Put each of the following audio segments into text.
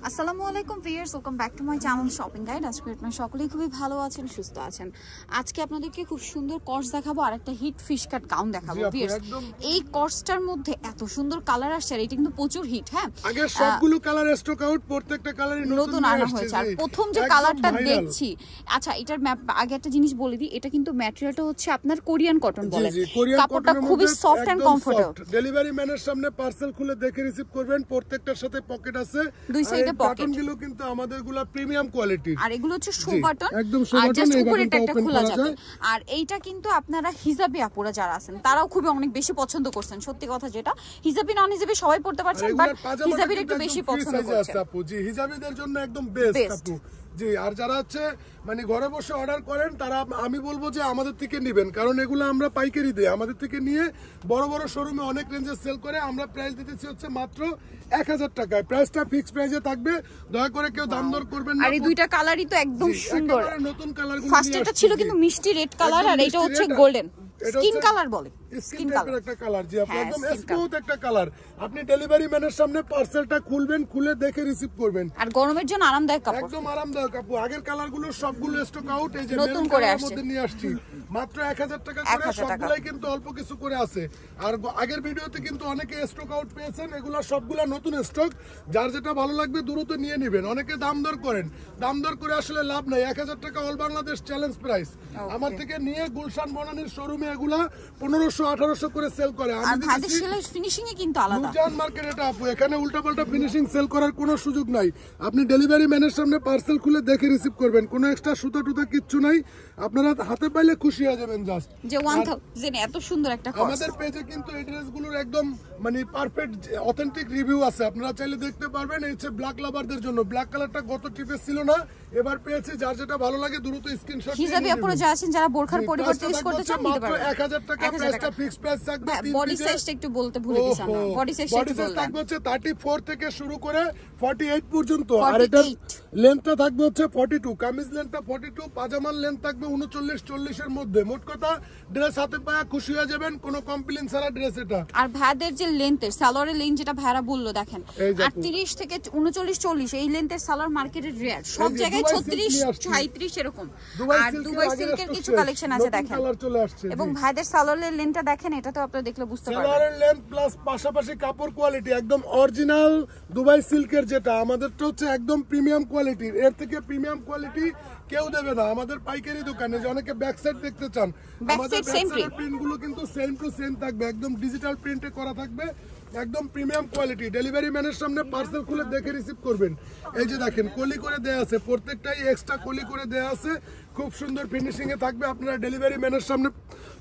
আসসালামু আলাইকুম viewers, welcome back to my channel shopping guide. আজকে আপনারা সকলেই খুবই ভালো আছেন, সুস্থ আছেন। আজকে আপনাদেরকে খুব সুন্দর কর্স দেখাবো আর একটা হিট ফিশ কাট গাউন দেখাবো ভিউয়ার্স। এই কর্সটার মধ্যে এত সুন্দর কালার আসছে, আর এটা কিন্তু প্রচুর হিট। হ্যাঁ, আগে সবগুলো কালার স্টক আউট, প্রত্যেকটা কালারই নতুন আনা হয়েছে। আর প্রথম যে কালারটা দেখছি, আচ্ছা এটার আগে একটা জিনিস বলে দিই, এটা কিন্তু ম্যাটেরিয়ালটা হচ্ছে আপনার কোরিয়ান কটন বলে, কাপড়টা খুবই সফট এন্ড কমফোর্টেবল। ডেলিভারি ম্যানের সামনে পার্সেল খুলে দেখে রিসিভ করবেন, প্রত্যেকটার সাথে পকেট আছে, দুই সাইডে পকেট। গুলো কিন্তু আমাদেরগুলো প্রিমিয়াম কোয়ালিটি, আর এগুলো হচ্ছে শো বাটন, একদম শো আর বাটন, জাস্ট এই উপরেটা একটা বাটনটা খোলা ওপেন করা যাবে। যায়। আর এইটা কিন্তু আপনারা হিজাবি আপুরা যারা আছেন তারাও খুবই অনেক বেশি পছন্দ করছেন, সত্যি কথা যেটা। হিজাবি নন হিজাবি সবাই পড়তে পারছেন, বাট হিজাবির একটু বেশি পছন্দ করছেন আপু। জি, হিজাবিদের জন্য একদম বেস্ট আপু। জি, আর যারা হচ্ছে মানে ঘরে বসে অর্ডার করেন তারা আমি বলবো যে আমাদের থেকে নেবেন, কারণ এগুলো আমরা পাইকারি দিই। আমাদের থেকে নিয়ে বড় বড় শোরুমে অনেক রেঞ্জে সেল করে, আমরা প্রাইস দিতেছি হচ্ছে মাত্র 1000 টাকায়। প্রাইসটা ফিক্স প্রাইসে থাকবে, দয়া করে কেউ দাম দর করবেন না। আর এই দুইটা কালারই তো একদম সুন্দর, নতুন কালারগুলো। ফার্স্ট এটা ছিল কিন্তু মিষ্টি রেড কালার, আর এটা হচ্ছে গোল্ডেন স্কিন কালার বলে, স্কিন টাইপের একটা কালার। জি, আপনি একদম স্মুথ একটা কালার। আপনি ডেলিভারি ম্যানের সামনে পার্সেলটা খুলবেন, খুলে দেখে রিসিভ করবেন। আর গরমের জন্য আরামদায়ক কাপড়, একদম আরামদায়ক কাপড়। আগের কালারগুলো সবগুলো স্টক আউট, এই যে নতুন করে আসছে, নিয়ে আসছি মাত্র 1000 টাকা করে। সবগুলাই কিন্তু অল্প কিছু করে আছে। আর আগের ভিডিওতে কিন্তু অনেকে স্টক আউট পেয়েছেন, এগুলো সবগুলা নতুন স্টক। যার যেটা ভালো লাগবে দ্রুত নিয়ে নেবেন। অনেকে দাম দর করেন, দাম দর করে আসলে লাভ নাই। 1000 টাকা অল বাংলাদেশ চ্যালেঞ্জ প্রাইস। আমার থেকে নিয়ে গুলশান বনানীর শোরুমে এগুলা 1500-1800 করে সেল করে। আর ভাইদের সেলাই ফিনিশিং এ কিন্তু আলাদা। নুরজান মার্কেট এটা আপু, এখানে উল্টাপাল্টা ফিনিশিং সেল করার কোনো সুযোগ নাই। আপনি ডেলিভারি ম্যানের সামনে পার্সেল খুলে দেখে রিসিভ করবেন, কোনো এক্সট্রা সুতা টুতা কিচ্ছু নাই। আপনারা হাতে পাইলে খুশি হয়ে যাবেন জাস্ট। যে 1000 এত সুন্দর একটা কর্স। আমাদের পেজে কিন্তু এই ড্রেসগুলোর একদম মানে পারফেক্ট অথেন্টিক রিভিউ আছে, আপনারা চাইলে দেখতে পারবেন। এই হচ্ছে ব্ল্যাক লাভারদের জন্য। ব্ল্যাক কালারটা গত ট্রিপে ছিল না, এবার পেয়েছি। যার যেটা ভালো লাগে দ্রুত স্ক্রিনশট নিয়ে হিজাবি আপুরা যারা আছেন, যারা বোরখার পরিবর্তে ইউজ করতে চান নিতে পারবেন। 1000 টাকা প্রাইসটা ফিক্স প্রাইস থাকবে। বডি সাইজটা একটু বলতে ভুলে গেছি আমরা, বডি সাইজটা একটু বললাম। থাকবে হচ্ছে 34 থেকে শুরু করে 48 পর্যন্ত। আর এটার লেন্থটা থাকবে হচ্ছে 42, কামিজ লেন্থটা 42, পাজামার লেন্থ থাকবে 39-40 এর মধ্যে। মোট কথা ড্রেস হাতে পায়া খুশি হয়ে যাবেন, কোনো কমপ্লেইন ছাড়া ড্রেস এটা। আর ভাইদের যে লেন্থের সালোয়ারের লেন্থ যেটা ভাইরা বললো, দেখেন 38 থেকে 39-40 এই লেন্থের সালোয়ার মার্কেটের রেয়ার, সব জায়গায় 36-37 এরকম। আর দুবাই সিল্কের কিছু কালেকশন আছে দেখেন, এবং ভাইদের সালোয়ারের লেন্থটা দেখেন, এটা তো আপনারা দেখলে বুঝতে পারবেন। সালোয়ারের লেন্থ প্লাস পাশাপাশি কাপড় কোয়ালিটি একদম অরিজিনাল দুবাই সিল্কের, যেটা আমাদেরটা হচ্ছে একদম প্রিমিয়াম কোয়ালিটির। এর থেকে প্রিমিয়াম কোয়ালিটি কেউ দেবে না আমাদের পাইকারি দোকানে। যে অনেকে ব্যাক সাইড দেখতে চান, আমাদের ব্যাক সাইডের প্রিন্ট গুলো কিন্তু সেম টু সেম থাকবে, একদম ডিজিটাল প্রিন্টে করা থাকবে, একদম প্রিমিয়াম কোয়ালিটি। ডেলিভারি ম্যানের সামনে পার্সেল খুলে দেখে রিসিভ করবেন। এই যে দেখেন কলি করে দেয়া আছে, প্রত্যেকটাই এক্সট্রা কলি করে দেয়া আছে, খুব সুন্দর ফিনিশিং এ থাকবে। আপনারা ডেলিভারি ম্যানের সামনে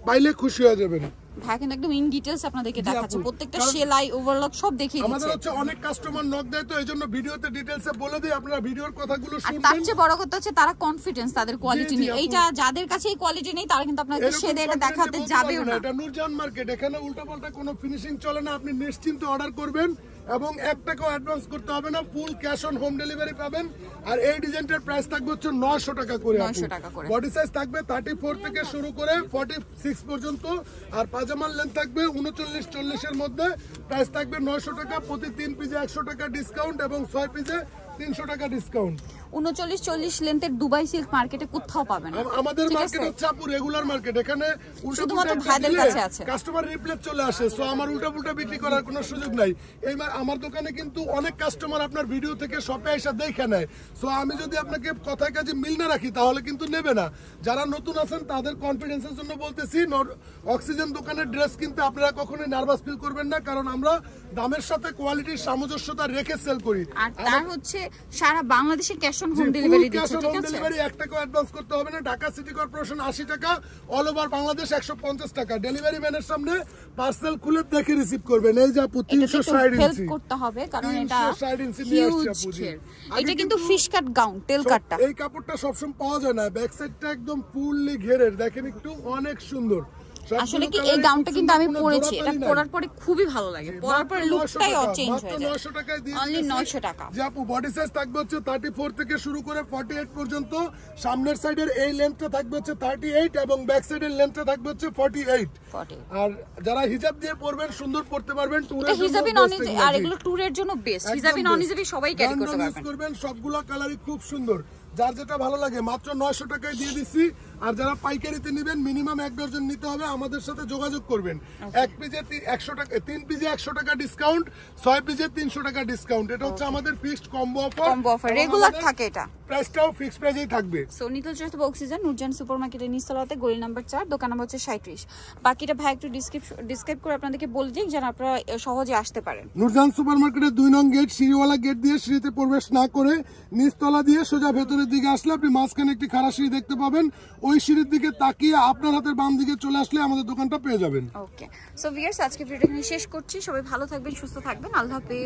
পাইলে খুশি হয়ে যাবেন। ভাই কিন্তু একদম ইন ডিটেইলস আপনাদেরকে দেখাচ্ছে, প্রত্যেকটা সেলাই ওভারলক সব দেখিয়ে দিচ্ছে। আমাদের হচ্ছে অনেক কাস্টমার নক দেয়, তো এইজন্য ভিডিওতে ডিটেইলসে বলে দেই, আপনারা ভিডিওর কথাগুলো শুনবেন। আর তার চেয়ে বড় কথা হচ্ছে তারা কনফিডেন্স তাদের কোয়ালিটি নিয়ে। এইটা যাদের কাছে এই কোয়ালিটি নেই তারা কিন্তু আপনাদের সেদে এটা দেখাতে যাবেও না। এটা নুরজান মার্কেট, এখানে উল্টাপাল্টা কোনো ফিনিশিং চলে না। আপনি নিশ্চিন্তে অর্ডার করবেন এবং 1 টাকাও অ্যাডভান্স করতে হবে না, full cash on home delivery পাবেন। আর এই ডিজাইনটার প্রাইস থাকবে হচ্ছে 900 টাকা করে। 900 টাকা করে। বডি সাইজ থাকবে 34 থেকে শুরু করে 46 পর্যন্ত। আর পাজামার লেন্থ থাকবে 39-40 এর মধ্যে। প্রাইস থাকবে 900 টাকা। প্রতি 3 পিসে 100 টাকা ডিসকাউন্ট এবং 6 পিসে 300 টাকা ডিসকাউন্ট। 39-40 লেন্থের দুবাই সিল্ক মার্কেটে কোথাও পাবেন না। আমাদের মার্কেট হচ্ছে আপু রেগুলার মার্কেট, এখানে শুধুমাত্র ভাইদের কাছে আছে। কাস্টমার রিপ্লেস চলে আসে, সো আমার উল্টা বিক্রি করার কোনো সুযোগ নাই। এই আমার দোকানে কিন্তু অনেক কাস্টমার আপনার ভিডিও থেকে শপে এসে দেখে নেয়। সো আমি যদি আপনাকে কথায় কাজে মিল না রাখি তাহলে কিন্তু নেবে না। যারা নতুন আছেন তাদের কনফিডেন্সের জন্য বলতেছি, অক্সিজেন দোকানের ড্রেস কিনতে আপনারা কখনোই নার্ভাস ফিল করবেন না, কারণ আমরা দামের সাথে কোয়ালিটির সামঞ্জস্যতা রেখে সেল করি। আর তার হচ্ছে সারা বাংলাদেশের ক্যাশ অন হোম ডেলিভারি দিচ্ছে, ঠিক আছে? 1 টাকা অ্যাডভান্স করতে হবে না। ঢাকা সিটি কর্পোরেশন 80 টাকা, অল ওভার বাংলাদেশ 150 টাকা। ডেলিভারি ম্যানের সামনে পার্সেল খুলে দেখে রিসিভ করবেন। এই যে আপু 360 ইঞ্চি হেল্প করতে হবে, কারণ এটা 360 ইঞ্চি নিয়ে আসছে আপু। এটা কিন্তু ফিশ কাট গাউন, টেল কাটটা। এই কাপড়টা সবসময় পাওয়া যায় না, ব্যাক সাইডটা একদম ফুললি ঘেরের, দেখেন একটু অনেক সুন্দর। আসলে কি এই গাউনটা কিন্তু আমি পরেছি, এটা পরার পরে খুবই ভালো লাগে, পরার পরে লুকটাই চেঞ্জ হয়ে যায়। 900 টাকায় দিয়ে অনলি 900 টাকা। যে আপু বডি সাইজ থাকবে হচ্ছে 34 থেকে শুরু করে 48 পর্যন্ত, সামনের সাইডের এই লেন্থটা থাকবে হচ্ছে 38 এবং ব্যাক সাইডের লেন্থটা থাকবে হচ্ছে 48। আর যারা হিজাব দিয়ে পরবেন সুন্দর পরতে পারবেন, টুরের জন্য হিজাবি নন হিজাবি, আর এগুলো ট্যুরের জন্য বেস্ট। হিজাবি নন হিজাবি সবাই ক্যারি করতে পারবেন। সবগুলা কালারই খুব সুন্দর, যার যেটা ভালো লাগে মাত্র 900 টাকায় দিয়ে দিচ্ছি। আর যারা পাইকারিতে নেবেন মিনিমাম 1 ডজন নিতে হবে, আমাদের সাথে যোগাযোগ করবেন। 1 পিজে 100 টাকা, 3 পিজে 100 টাকা ডিসকাউন্ট, 6 পিজে 300 টাকা ডিসকাউন্ট। এটা হচ্ছে আমাদের ফিক্সড কম্বো অফার, রেগুলার থাকে এটা, প্রাইসটাও ফিক্সড প্রাইসেই থাকবে। So Nitol choice oxygen Nurjan সুপারমার্কেটের নিচতলাতে গলি নাম্বার 4, দোকান নাম্বার হচ্ছে 37। বাকিটা ভাই একটু ডিসক্রাইব করে আপনাদেরকে বলে দিই যেন আপনারা সহজে আসতে পারেন। নুরজান সুপারমার্কেটের 2 নং গেট, সিঁড়িওয়ালা গেট দিয়ে সিঁড়িতে প্রবেশ না করে নিচতলা দিয়ে সোজা ভেতরের দিকে আসলে আপনি মাঝখানে একটি খাড়া সিঁড়ি দেখতে পাবেন। ওই সিঁড়ির দিকে তাকিয়ে আপনার হাতের বাম দিকে চলে আসলে আমাদের দোকানটা পেয়ে যাবেন। ওকে, সো ভিউয়ার্স আজকে ভিডিওটা শেষ করছি। সবাই ভালো থাকবেন, সুস্থ থাকবেন, আল্লাহ হাফেজ।